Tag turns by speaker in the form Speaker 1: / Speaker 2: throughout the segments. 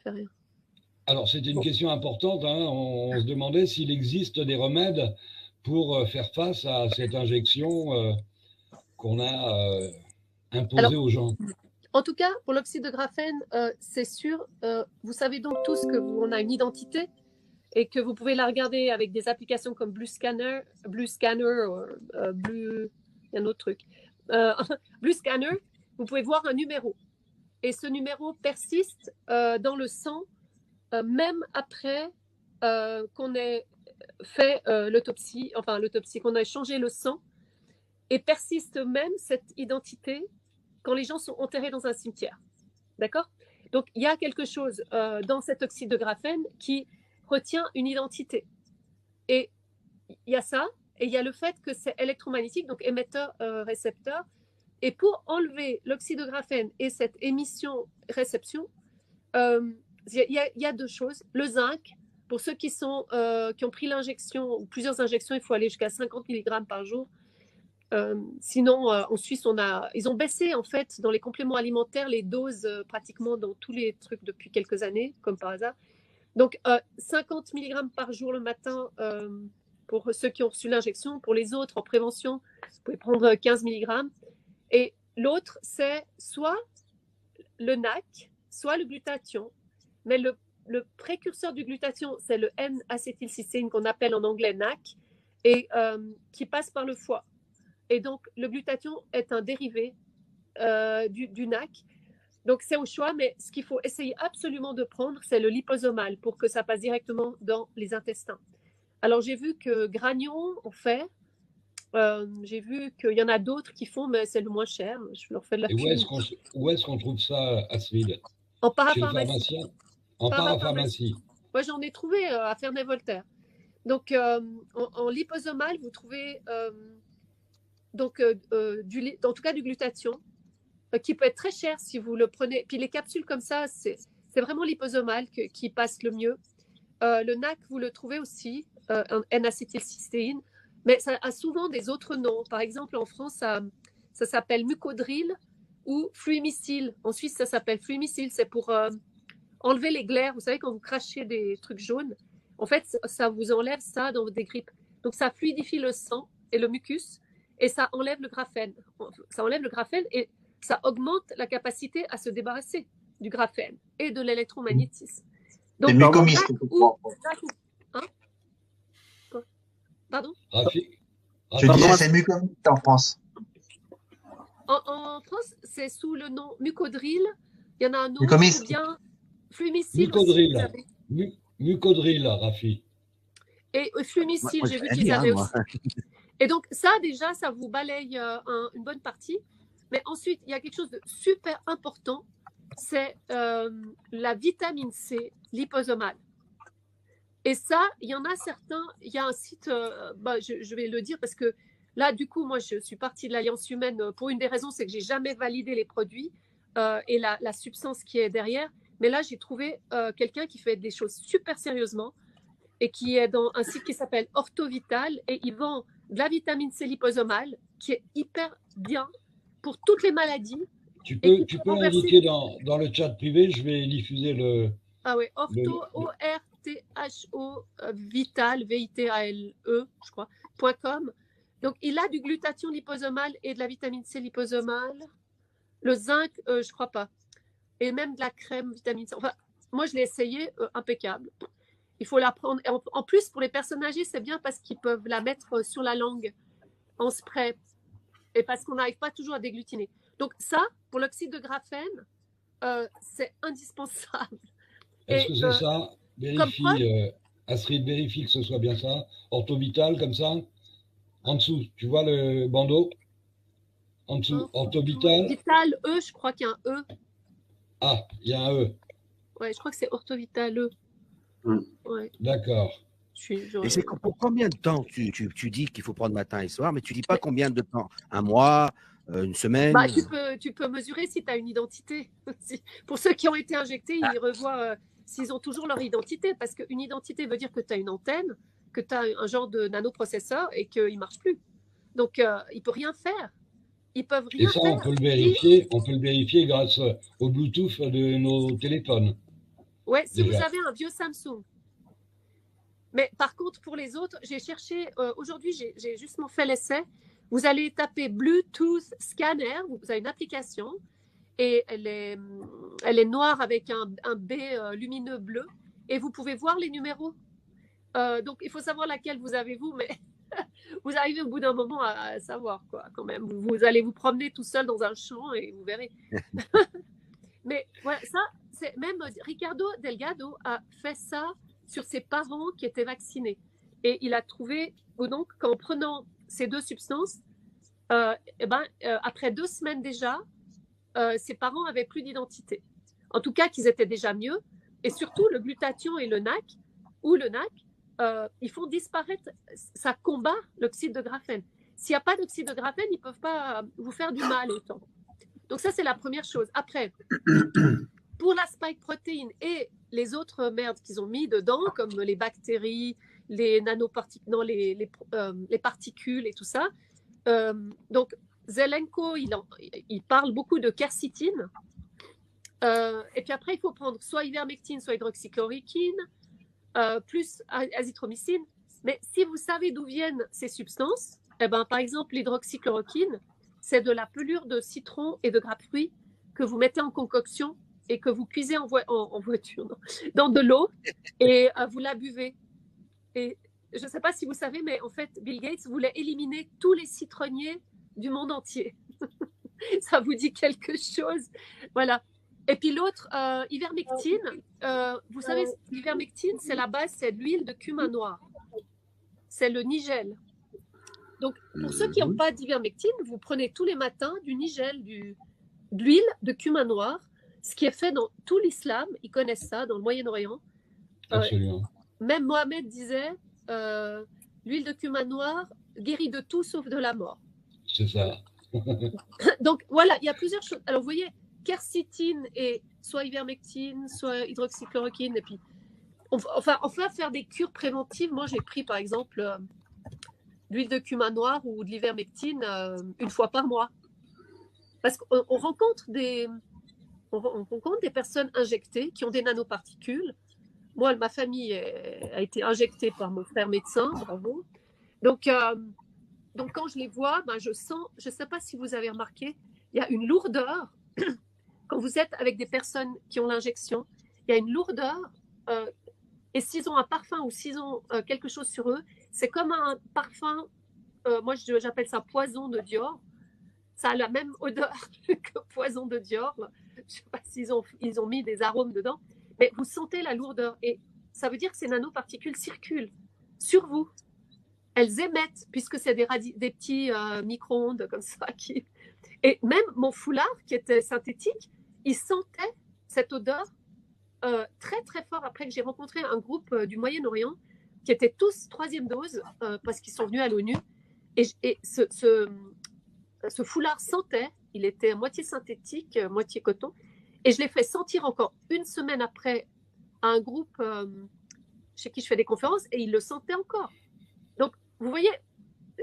Speaker 1: fait rien.
Speaker 2: Alors, c'était une
Speaker 1: Bon.
Speaker 2: question importante. Hein. On se demandait s'il existe des remèdes pour faire face à cette injection qu'on a imposée
Speaker 1: Alors,
Speaker 2: aux gens.
Speaker 1: en tout cas, pour l'oxyde de graphène, c'est sûr. Vous savez donc tous qu'on a une identité et que vous pouvez la regarder avec des applications comme Blue Scanner, Blue, il y a un autre truc. Blue Scanner, vous pouvez voir un numéro. Et ce numéro persiste dans le sang, même après qu'on ait fait l'autopsie, qu'on ait changé le sang, et persiste même cette identité quand les gens sont enterrés dans un cimetière. D'accord? Donc, il y a quelque chose dans cet oxyde de graphène qui retient une identité. Et il y a ça, et il y a le fait que c'est électromagnétique, donc émetteur-récepteur. Et pour enlever l'oxyde de graphène et cette émission-réception, il y a deux choses. Le zinc, pour ceux qui ont pris l'injection ou plusieurs injections, il faut aller jusqu'à 50 mg par jour. Sinon, en Suisse, ils ont baissé en fait dans les compléments alimentaires les doses pratiquement dans tous les trucs depuis quelques années, comme par hasard. Donc, 50 mg par jour le matin pour ceux qui ont reçu l'injection. Pour les autres, en prévention, vous pouvez prendre 15 mg. Et l'autre, c'est soit le NAC, soit le glutathion. Mais le précurseur du glutathion, c'est le N-acétylcystéine qu'on appelle en anglais NAC et qui passe par le foie. Et donc, le glutathion est un dérivé du NAC. Donc, c'est au choix, mais ce qu'il faut essayer absolument de prendre, c'est le liposomal pour que ça passe directement dans les intestins. Alors, j'ai vu que Gragnon en fait. J'ai vu qu'il y en a d'autres qui font, mais c'est le moins cher. Je leur fais de la pub.
Speaker 2: Où est-ce qu'on trouve ça, Astrid?
Speaker 1: En
Speaker 2: Chez le
Speaker 1: parapharmacie.
Speaker 2: pharmacien? En parapharmacie.
Speaker 1: Moi, j'en ai trouvé à Ferney-Voltaire. Donc, en liposomal, vous trouvez en tout cas du glutathion, qui peut être très cher si vous le prenez. Puis les capsules comme ça, c'est vraiment liposomal qui passe le mieux. Le NAC, vous le trouvez aussi, un N-acétylcystéine, mais ça a souvent des autres noms. Par exemple, en France, ça s'appelle Mucodryl ou Fluimicil. En Suisse, ça s'appelle Fluimicil. C'est pour enlever les glaires. Vous savez, quand vous crachez des trucs jaunes, en fait, ça vous enlève ça dans des grippes. Donc, ça fluidifie le sang et le mucus et ça enlève le graphène. Ça enlève le graphène et ça augmente la capacité à se débarrasser du graphène et de l'électromagnétisme.
Speaker 3: Donc, mucomyste.
Speaker 1: Hein? Pardon?
Speaker 3: Je disais, c'est mucomyste en France.
Speaker 1: En France, c'est sous le nom Mucodryl. Il y en a un autre
Speaker 3: mucomyste.
Speaker 1: Bien Fluimicil.
Speaker 2: Mucodryl, Rafi.
Speaker 1: Et Fluimicil, j'ai vu qu'ils avaient aussi. Et donc, ça, déjà, ça vous balaye une bonne partie. Mais ensuite, il y a quelque chose de super important, c'est la vitamine C liposomale. Et ça, il y en a certains, il y a un site, je vais le dire parce que là, du coup, moi, je suis partie de l'Alliance humaine pour une des raisons, c'est que j'ai jamais validé les produits et la substance qui est derrière. Mais là, j'ai trouvé quelqu'un qui fait des choses super sérieusement et qui est dans un site qui s'appelle Orthovital et il vend de la vitamine C liposomale qui est hyper bien pour toutes les maladies.
Speaker 2: Tu peux indiquer dans le chat privé, je vais diffuser le...
Speaker 1: Ah oui, ORTHO Vital, V-I-T-A-L-E, je crois, .com. Donc, il a du glutathion liposomal et de la vitamine C liposomale. Le zinc, je crois pas. Et même de la crème vitamine C. Enfin, moi, je l'ai essayé, impeccable. Il faut la prendre. Et en plus, pour les personnes âgées, c'est bien parce qu'ils peuvent la mettre sur la langue en spray. Et parce qu'on n'arrive pas toujours à déglutiner. Donc ça, pour l'oxyde de graphène, c'est indispensable.
Speaker 2: Est-ce que c'est ça? Vérifie, Astrid, vérifie que ce soit bien ça. Orthovital, comme ça. En dessous, tu vois le bandeau? En dessous, Orthovital.
Speaker 1: Vital E, je crois qu'il y a un E.
Speaker 2: Ah, il y a un E.
Speaker 1: Ouais, je crois que c'est Orthovital E. Ouais.
Speaker 2: D'accord.
Speaker 4: Et c'est pour combien de temps tu dis qu'il faut prendre matin et soir, mais tu ne dis pas combien de temps? Un mois, une semaine?
Speaker 1: Tu peux mesurer si tu as une identité. Pour ceux qui ont été injectés, ils revoient s'ils ont toujours leur identité, parce qu'une identité veut dire que tu as une antenne, que tu as un genre de nanoprocesseur et qu'il ne marche plus. Donc, il ne peut rien faire. Ils peuvent rien faire.
Speaker 2: Et ça, on peut le vérifier grâce au Bluetooth de nos téléphones.
Speaker 1: Ouais, si vous avez un vieux Samsung. Mais par contre, pour les autres, j'ai cherché, aujourd'hui, j'ai justement fait l'essai. Vous allez taper Bluetooth Scanner, vous avez une application, et elle est noire avec un B lumineux bleu, et vous pouvez voir les numéros. Donc, il faut savoir laquelle vous avez, vous, mais vous arrivez au bout d'un moment à savoir, quoi, quand même. Vous allez vous promener tout seul dans un champ et vous verrez. Mais voilà, ça, c'est même Ricardo Delgado a fait ça sur ses parents qui étaient vaccinés. Et il a trouvé, donc, qu'en prenant ces deux substances, après 2 semaines déjà, ses parents avaient plus d'identité. En tout cas, qu'ils étaient déjà mieux. Et surtout, le glutathion et le NAC, ils font disparaître, ça combat l'oxyde de graphène. S'il n'y a pas d'oxyde de graphène, ils ne peuvent pas vous faire du mal autant. Donc ça, c'est la première chose. Après, pour la spike protéine et les autres merdes qu'ils ont mis dedans, comme les bactéries, les nanoparticules, non, les particules et tout ça. Donc, Zelenko, il parle beaucoup de quercétine. Et puis après, il faut prendre soit ivermectine, soit hydroxychloroquine, plus azithromycine. Mais si vous savez d'où viennent ces substances, par exemple, l'hydroxychloroquine, c'est de la pelure de citron et de grapefruit que vous mettez en concoction et que vous cuisez en voiture, non, dans de l'eau, et vous la buvez. Et je ne sais pas si vous savez, mais en fait, Bill Gates voulait éliminer tous les citronniers du monde entier. Ça vous dit quelque chose? Voilà. Et puis l'autre, ivermectine. Vous savez, l'ivermectine, c'est la base, c'est de l'huile de cumin noir. C'est le nigel. Donc, pour ceux qui n'ont pas d'ivermectine, vous prenez tous les matins du nigel, de l'huile de cumin noir, ce qui est fait dans tout l'islam. Ils connaissent ça, dans le Moyen-Orient.
Speaker 2: Absolument.
Speaker 1: Même Mohamed disait, l'huile de cumin noir guérit de tout sauf de la mort.
Speaker 2: C'est ça.
Speaker 1: Donc, voilà, il y a plusieurs choses. Alors, vous voyez, quercétine et soit ivermectine, soit hydroxychloroquine, et puis on va faire des cures préventives. Moi, j'ai pris, par exemple, l'huile de cumin noir ou de l'ivermectine 1 fois par mois. Parce qu'on rencontre des personnes injectées qui ont des nanoparticules. Moi, ma famille a été injectée par mon frère médecin, bravo. Donc quand je les vois, je sens, je ne sais pas si vous avez remarqué, il y a une lourdeur. Quand vous êtes avec des personnes qui ont l'injection, il y a une lourdeur. Et s'ils ont un parfum ou s'ils ont quelque chose sur eux, c'est comme un parfum, moi j'appelle ça poison de Dior. Ça a la même odeur que poison de Dior. Je ne sais pas s'ils ont mis des arômes dedans, mais vous sentez la lourdeur. Et ça veut dire que ces nanoparticules circulent sur vous. Elles émettent, puisque c'est des petits micro-ondes comme ça. Et même mon foulard, qui était synthétique, il sentait cette odeur très très fort après que j'ai rencontré un groupe du Moyen-Orient qui étaient tous 3e dose parce qu'ils sont venus à l'ONU. Et ce foulard sentait, il était moitié synthétique, moitié coton. Et je l'ai fait sentir encore 1 semaine après à un groupe chez qui je fais des conférences et il le sentait encore. Donc, vous voyez,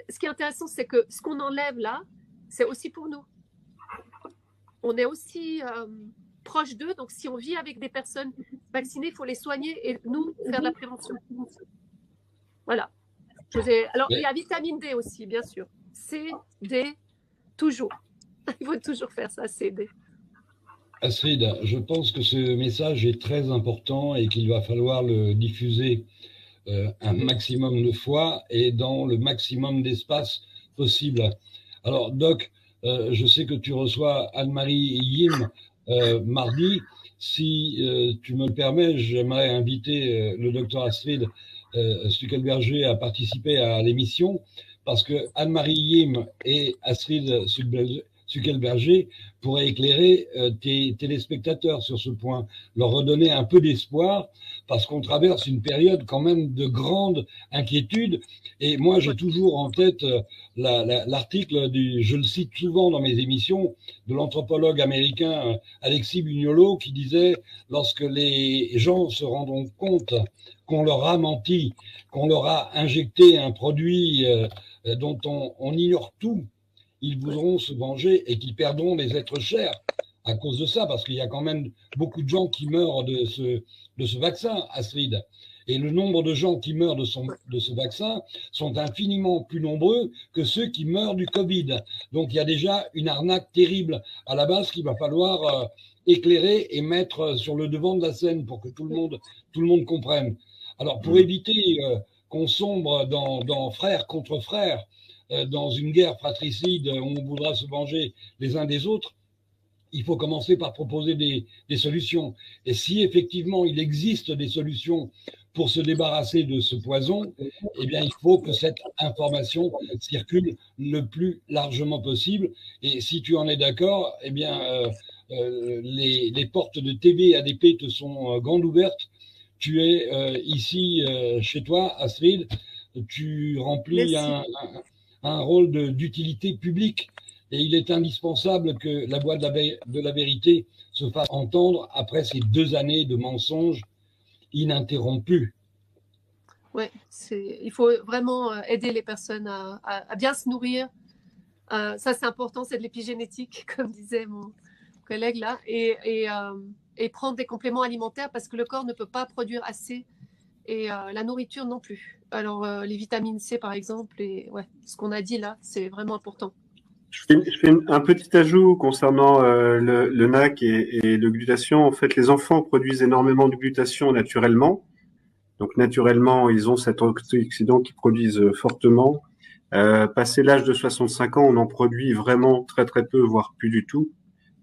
Speaker 1: ce qui est intéressant, c'est que ce qu'on enlève là, c'est aussi pour nous. On est aussi proche d'eux. Donc, si on vit avec des personnes vaccinées, il faut les soigner et nous, faire de la prévention. Voilà. Alors, il y a vitamine D aussi, bien sûr. C, D, toujours. Il faut toujours faire ça, C, D.
Speaker 2: Astrid, je pense que ce message est très important et qu'il va falloir le diffuser un maximum de fois et dans le maximum d'espace possible. Alors, Doc, je sais que tu reçois Anne-Marie Yim mardi. Si tu me le permets, j'aimerais inviter le docteur Astrid Stuckelberger à participer à l'émission parce que Anne-Marie Yim et Astrid Stuckelberger pourraient éclairer tes téléspectateurs sur ce point, leur redonner un peu d'espoir parce qu'on traverse une période quand même de grande inquiétude. Et moi, j'ai toujours en tête l'article, je le cite souvent dans mes émissions, de l'anthropologue américain Alexis Bugnolo qui disait « Lorsque les gens se rendront compte qu'on leur a menti, qu'on leur a injecté un produit dont on ignore tout, ils voudront se venger et qu'ils perdront des êtres chers. » à cause de ça, parce qu'il y a quand même beaucoup de gens qui meurent de ce vaccin, Astrid. Et le nombre de gens qui meurent de ce vaccin sont infiniment plus nombreux que ceux qui meurent du Covid. Donc il y a déjà une arnaque terrible à la base qu'il va falloir éclairer et mettre sur le devant de la scène pour que tout le monde comprenne. Alors pour éviter qu'on sombre dans frère contre frère, dans une guerre fratricide où on voudra se venger les uns des autres, il faut commencer par proposer des solutions. Et si effectivement il existe des solutions pour se débarrasser de ce poison, eh bien, il faut que cette information circule le plus largement possible. Et si tu en es d'accord, eh bien, les portes de TV ADP te sont grandes ouvertes. Tu es ici chez toi, Astrid, tu remplis un rôle d'utilité publique. Et il est indispensable que la voix de la vérité se fasse entendre après ces 2 années de mensonges ininterrompus.
Speaker 1: Oui, il faut vraiment aider les personnes à bien se nourrir. Ça, c'est important, c'est de l'épigénétique, comme disait mon collègue là, et prendre des compléments alimentaires parce que le corps ne peut pas produire assez et la nourriture non plus. Alors, les vitamines C, par exemple, et ouais, ce qu'on a dit là, c'est vraiment important.
Speaker 5: Je fais un petit ajout concernant le NAC et le glutathion. En fait, les enfants produisent énormément de glutathion naturellement. Donc, naturellement, ils ont cet antioxydant qu'ils produisent fortement. Passé l'âge de 65 ans, on en produit vraiment très, très peu, voire plus du tout.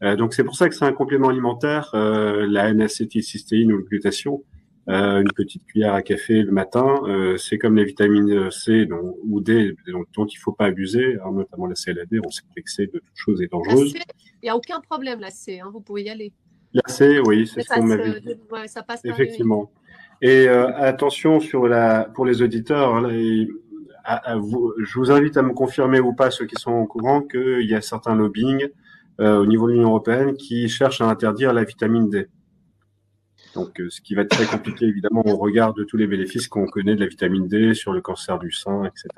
Speaker 5: Donc, c'est pour ça que c'est un complément alimentaire, la N-acétylcystéine ou le glutathion. Une petite cuillère à café le matin, c'est comme les vitamines C ou D dont il faut pas abuser, hein, notamment la C et la D, on sait que l'excès de toute chose est dangereuse.
Speaker 1: Il n'y a aucun problème la C, hein, vous pouvez y aller.
Speaker 5: La C, oui, c'est ce qu'on m'avait dit.
Speaker 1: Ouais, ça passe
Speaker 5: effectivement. Et attention pour les auditeurs, là, je vous invite à me confirmer ou pas, ceux qui sont au courant, qu'il y a certains lobbying au niveau de l'Union européenne qui cherchent à interdire la vitamine D. Donc, ce qui va être très compliqué, évidemment, au regard de tous les bénéfices qu'on connaît de la vitamine D sur le cancer du sein, etc.